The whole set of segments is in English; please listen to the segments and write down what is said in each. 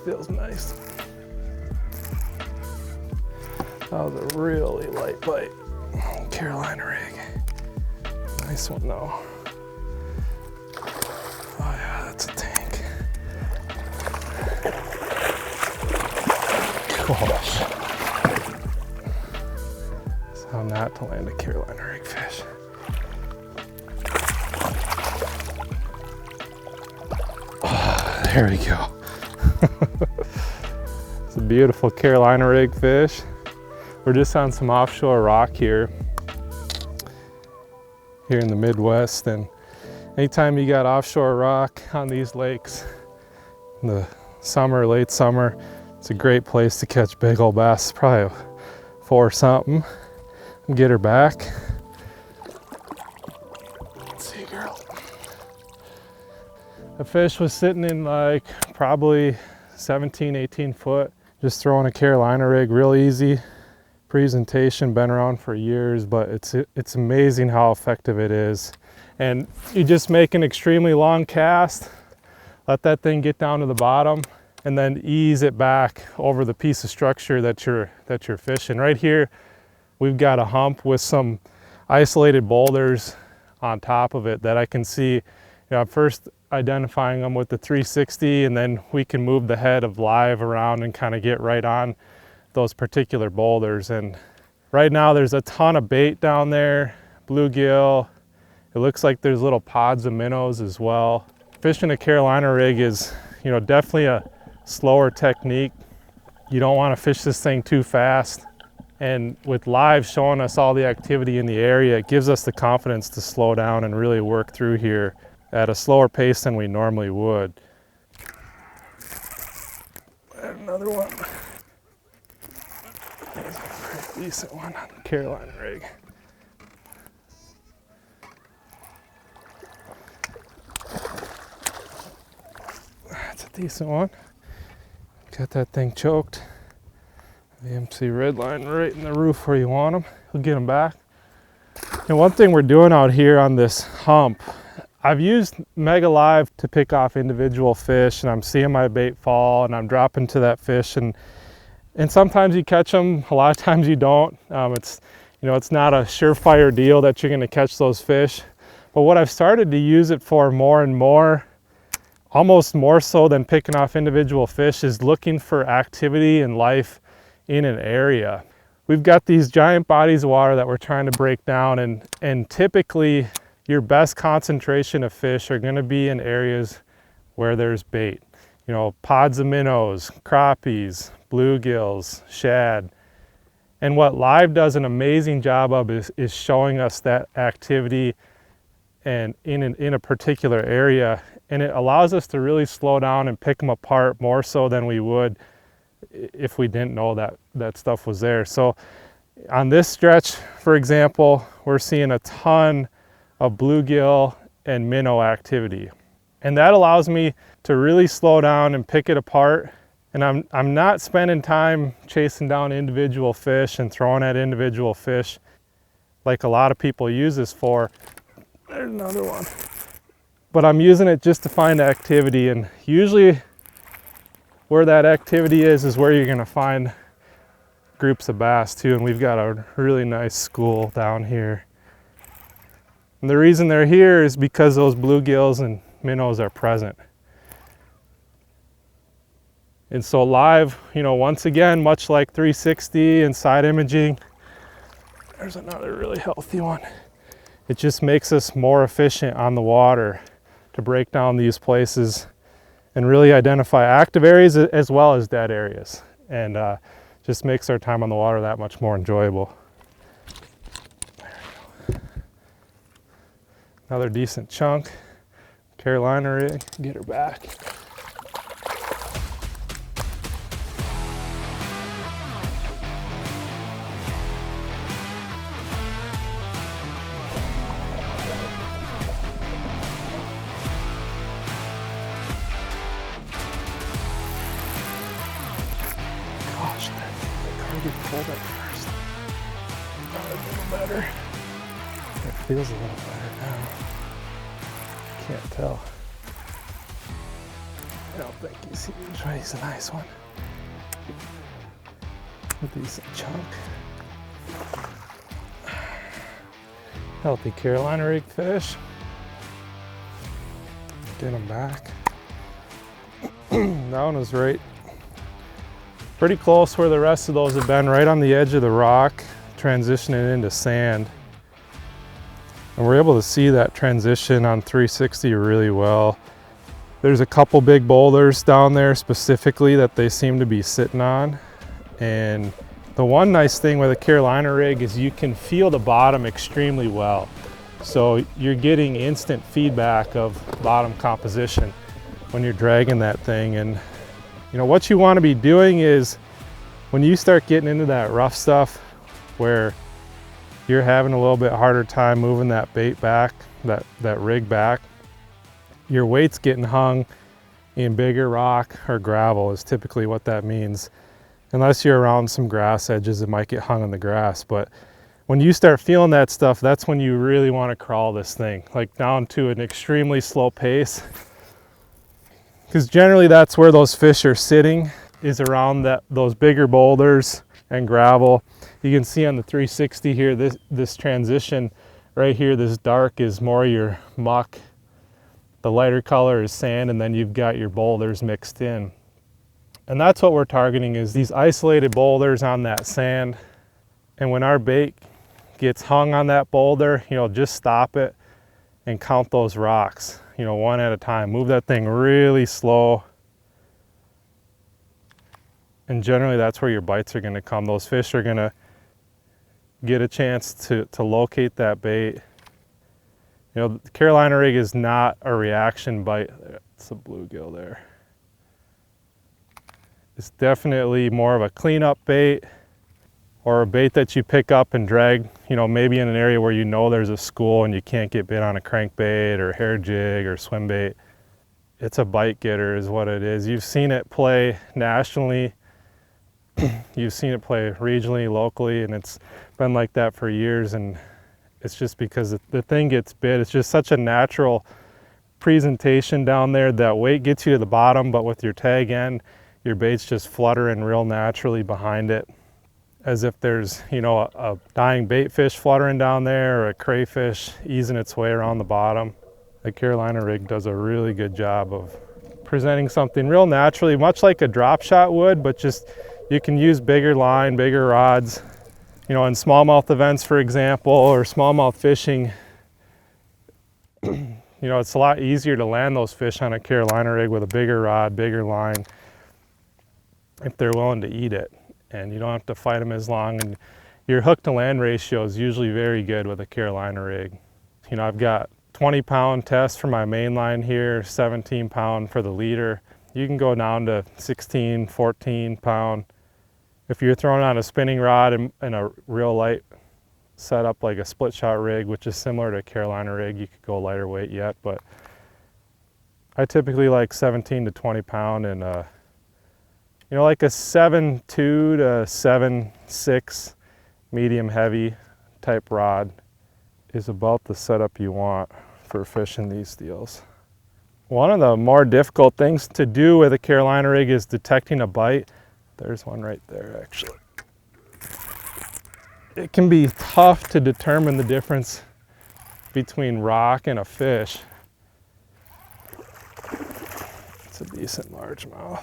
feels nice. That was a really light bite. Carolina rig. Nice one though. Oh yeah, that's a tank. Gosh. That's how not to land a Carolina rig fish. Oh, there we go. It's a beautiful Carolina rig fish. We're just on some offshore rock here in the Midwest, and anytime you got offshore rock on these lakes in the summer, late summer, it's a great place to catch big old bass. Probably 4 something. Get her back. Let's see, girl. The fish was sitting in like probably 17, 18 foot. Just throwing a Carolina rig, real easy presentation, been around for years, but it's amazing how effective it is. And you just make an extremely long cast, let that thing get down to the bottom, and then ease it back over the piece of structure that you're fishing. Right here, we've got a hump with some isolated boulders on top of it that I can see. I'm first identifying them with the 360, and then we can move the head of live around and kind of get right on those particular boulders. And right now there's a ton of bait down there, bluegill. It looks like there's little pods of minnows as well. Fishing a Carolina rig is, definitely a slower technique. You don't want to fish this thing too fast. And with live showing us all the activity in the area, it gives us the confidence to slow down and really work through here at a slower pace than we normally would. And another one. There's a pretty decent one on the Carolina rig. That's a decent one. Got that thing choked. The MC red line right in the roof where you want them. We'll get them back. And one thing we're doing out here on this hump, I've used Mega Live to pick off individual fish, and I'm seeing my bait fall and I'm dropping to that fish, and sometimes you catch them, a lot of times you don't. It's not a surefire deal that you're gonna catch those fish. But what I've started to use it for more and more, almost more so than picking off individual fish, is looking for activity and life in an area. We've got these giant bodies of water that we're trying to break down, and typically your best concentration of fish are gonna be in areas where there's bait. Pods of minnows, crappies, bluegills, shad. And what live does an amazing job of is showing us that activity and in a particular area. And it allows us to really slow down and pick them apart more so than we would if we didn't know that stuff was there. So on this stretch, for example, we're seeing a ton of bluegill and minnow activity. And that allows me to really slow down and pick it apart. And I'm not spending time chasing down individual fish and throwing at individual fish like a lot of people use this for. There's another one. But I'm using it just to find activity, and usually where that activity is where you're gonna find groups of bass too. And we've got a really nice school down here. And the reason they're here is because those bluegills and minnows are present. And so live, once again, much like 360 and side imaging, there's another really healthy one. It just makes us more efficient on the water to break down these places and really identify active areas as well as dead areas. And just makes our time on the water that much more enjoyable. Another decent chunk. Carolina rig, get her back. Gosh, that carpet pulled at first. Got a little better. It feels a little better now. Can't tell. I don't think he's huge, but he's a nice one. A decent chunk. Healthy Carolina rig fish. Get him back. That one was right pretty close where the rest of those have been, right on the edge of the rock, transitioning into sand. And we're able to see that transition on 360 really well. There's a couple big boulders down there specifically that they seem to be sitting on. And the one nice thing with a Carolina rig is you can feel the bottom extremely well. So you're getting instant feedback of bottom composition when you're dragging that thing. And you know what you want to be doing is when you start getting into that rough stuff where you're having a little bit harder time moving that bait back, that rig back, your weight's getting hung in bigger rock or gravel is typically what that means. Unless you're around some grass edges, it might get hung in the grass. But when you start feeling that stuff, that's when you really want to crawl this thing, like down to an extremely slow pace. Because generally that's where those fish are sitting, is around those bigger boulders and gravel. You can see on the 360 here, this transition right here, this dark is more your muck. The lighter color is sand, and then you've got your boulders mixed in. And that's what we're targeting, is these isolated boulders on that sand. And when our bait gets hung on that boulder, you know, just stop it and count those rocks, you know, one at a time. Move that thing really slow. And generally that's where your bites are gonna come. Those fish are gonna get a chance to locate that bait. You know, the Carolina rig is not a reaction bite. It's a bluegill there. It's definitely more of a cleanup bait, or a bait that you pick up and drag, you know, maybe in an area where you know there's a school and you can't get bit on a crankbait or hair jig or swim bait. It's a bite getter is what it is. You've seen it play nationally. You've seen it play regionally, locally, and it's been like that for years. And it's just because the thing gets bit. It's just such a natural presentation down there. That weight gets you to the bottom, but with your tag end, your bait's just fluttering real naturally behind it, as if there's, you know, a dying bait fish fluttering down there, or a crayfish easing its way around the bottom. The Carolina rig does a really good job of presenting something real naturally, much like a drop shot would, but just you can use bigger line, bigger rods. You know, in smallmouth events, for example, or smallmouth fishing, you know, it's a lot easier to land those fish on a Carolina rig with a bigger rod, bigger line, if they're willing to eat it. And you don't have to fight them as long. And your hook to land ratio is usually very good with a Carolina rig. You know, I've got 20-pound test for my main line here, 17-pound for the leader. You can go down to 16, 14-pound. If you're throwing on a spinning rod and a real light setup like a split shot rig, which is similar to a Carolina rig, you could go lighter weight yet, but I typically like 17 to 20 pound, and you know, like a 7.2 to 7.6 medium heavy type rod is about the setup you want for fishing these deals. One of the more difficult things to do with a Carolina rig is detecting a bite. There's one right there, actually. It can be tough to determine the difference between rock and a fish. It's a decent largemouth.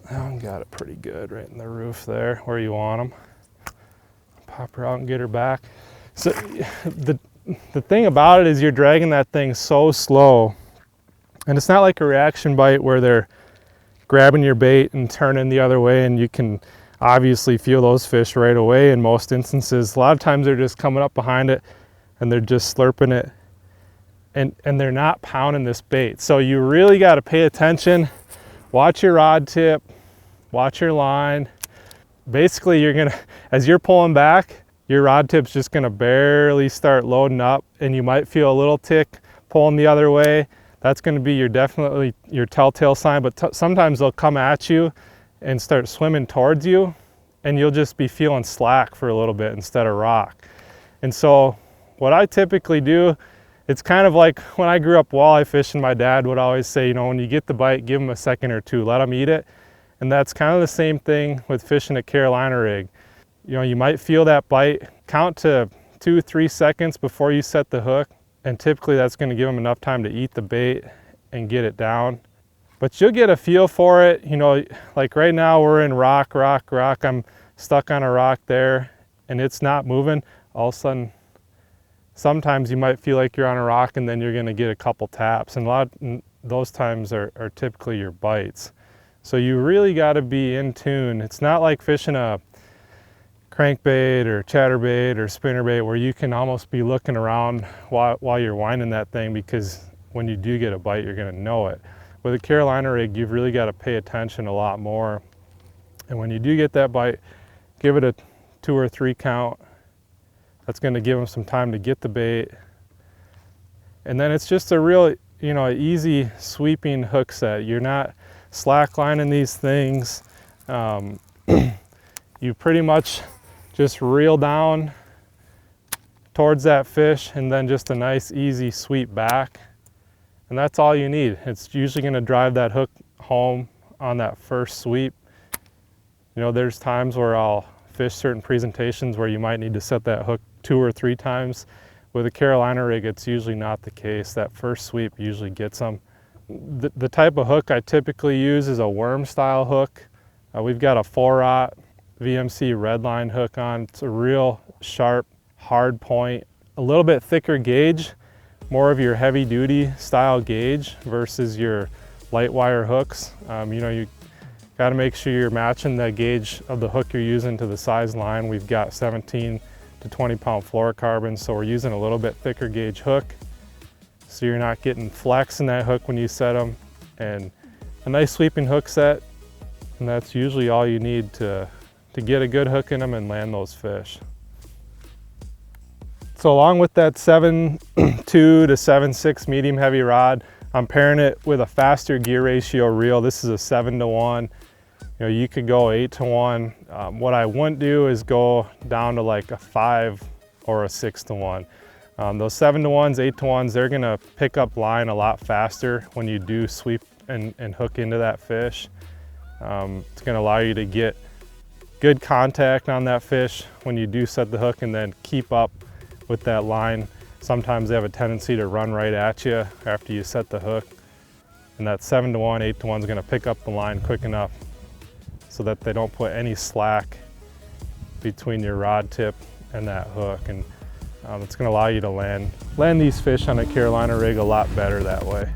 That one got it pretty good right in the roof there, where you want them. Pop her out and get her back. So the thing about it is you're dragging that thing so slow. And it's not like a reaction bite where they're grabbing your bait and turning the other way, and you can obviously feel those fish right away in most instances. A lot of times they're just coming up behind it and they're just slurping it, and they're not pounding this bait. So you really got to pay attention, watch your rod tip, watch your line. Basically you're gonna, as you're pulling back, your rod tip's just gonna barely start loading up, and you might feel a little tick pulling the other way. That's going to be definitely your telltale sign, but sometimes they'll come at you and start swimming towards you, and you'll just be feeling slack for a little bit instead of rock. And so what I typically do It's kind of like when I grew up walleye fishing, my dad would always say, you know, when you get the bite, give them a second or two, let them eat it. And that's kind of the same thing with fishing a Carolina rig. You know, you might feel that bite, count to 2-3 seconds before you set the hook, and typically that's going to give them enough time to eat the bait and get it down. But you'll get a feel for it. You know, like right now we're in rock. I'm stuck on a rock there and it's not moving. All of a sudden, sometimes you might feel like you're on a rock and then you're going to get a couple taps, and those times are typically your bites. So you really got to be in tune. It's not like fishing a crankbait or chatterbait or spinnerbait where you can almost be looking around while you're winding that thing, because when you do get a bite, you're going to know it. With a Carolina rig, you've really got to pay attention a lot more. And when you do get that bite, give it a 2 or 3 count. That's going to give them some time to get the bait. And then it's just a real, you know, easy sweeping hook set. You're not slack lining these things. You pretty much just reel down towards that fish and then just a nice easy sweep back. And that's all you need. It's usually going to drive that hook home on that first sweep. You know, there's times where I'll fish certain presentations where you might need to set that hook 2 or 3 times. With a Carolina rig, it's usually not the case. That first sweep usually gets them. The type of hook I typically use is a worm style hook. We've got a 4/0 VMC redline hook on. It's a real sharp, hard point, a little bit thicker gauge, more of your heavy duty style gauge versus your light wire hooks. You know, you got to make sure you're matching the gauge of the hook you're using to the size line. We've got 17 to 20 pound fluorocarbon, so we're using a little bit thicker gauge hook, so you're not getting flex in that hook when you set them. And a nice sweeping hook set, and that's usually all you need to get a good hook in them and land those fish. So along with that 7.2 to 7.6 medium heavy rod, I'm pairing it with a faster gear ratio reel. This is a 7-to-1. You know, you could go 8-to-1. What I wouldn't do is go down to like a 5 or a 6-to-1. Those 7-to-1s, 8-to-1s, they're gonna pick up line a lot faster when you do sweep and hook into that fish. It's gonna allow you to get good contact on that fish when you do set the hook and then keep up with that line. Sometimes they have a tendency to run right at you after you set the hook. And that 7-to-1, 8-to-1 is gonna pick up the line quick enough so that they don't put any slack between your rod tip and that hook. And it's gonna allow you to land these fish on a Carolina rig a lot better that way.